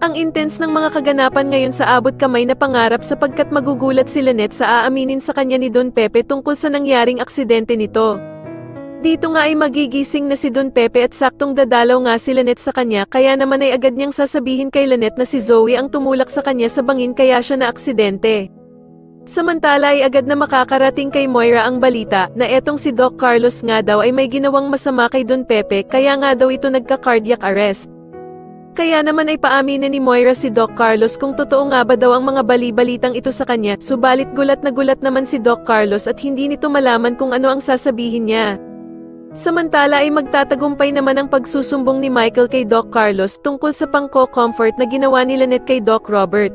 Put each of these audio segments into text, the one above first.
Ang intense ng mga kaganapan ngayon sa abot kamay na pangarap sapagkat magugulat si Lynette sa aaminin sa kanya ni Don Pepe tungkol sa nangyaring aksidente nito. Dito nga ay magigising na si Don Pepe at saktong dadalaw nga si Lynette sa kanya kaya naman ay agad niyang sasabihin kay Lynette na si Zoe ang tumulak sa kanya sa bangin kaya siya na aksidente. Samantala ay agad na makakarating kay Moira ang balita na etong si Doc Carlos nga daw ay may ginawang masama kay Don Pepe kaya nga daw ito nagka-cardiac arrest. Kaya naman ay paaminin ni Moira si Doc Carlos kung totoo nga ba daw ang mga bali-balitang ito sa kanya, subalit gulat na gulat naman si Doc Carlos at hindi nito malaman kung ano ang sasabihin niya. Samantala ay magtatagumpay naman ang pagsusumbong ni Michael kay Doc Carlos tungkol sa pangko-comfort na ginawa ni Lynette kay Doc Robert.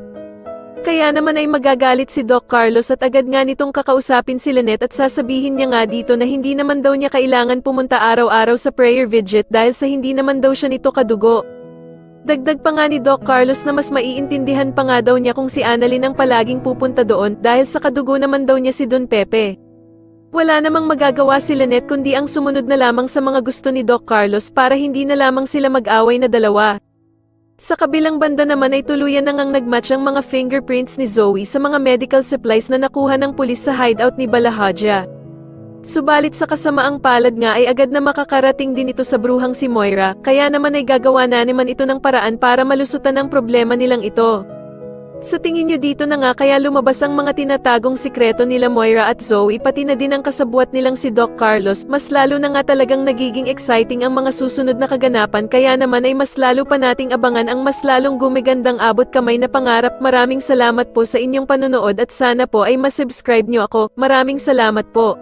Kaya naman ay magagalit si Doc Carlos at agad nga nitong kakausapin si Lynette at sasabihin niya nga dito na hindi naman daw niya kailangan pumunta araw-araw sa prayer vigil dahil sa hindi naman daw siya nito kadugo. Dagdag pa nga ni Doc Carlos na mas maiintindihan pa nga daw niya kung si Annalyn ang palaging pupunta doon dahil sa kadugo naman daw niya si Don Pepe. Wala namang magagawa si Lynette kundi ang sumunod na lamang sa mga gusto ni Doc Carlos para hindi na lamang sila mag-away na dalawa. Sa kabilang banda naman ay tuluyan na ngang nagmatch ang mga fingerprints ni Zoe sa mga medical supplies na nakuha ng pulis sa hideout ni Balahaja. Subalit sa kasamaang palad nga ay agad na makakarating din ito sa bruhang si Moira, kaya naman ay gagawa na naman ito ng paraan para malusutan ang problema nilang ito. Sa tingin nyo dito na nga kaya lumabas ang mga tinatagong sikreto nila Moira at Zoe pati na din ang kasabwat nilang si Doc Carlos, mas lalo na nga talagang nagiging exciting ang mga susunod na kaganapan kaya naman ay mas lalo pa nating abangan ang mas lalong gumigandang abot kamay na pangarap. Maraming salamat po sa inyong panonood at sana po ay masubscribe nyo ako. Maraming salamat po.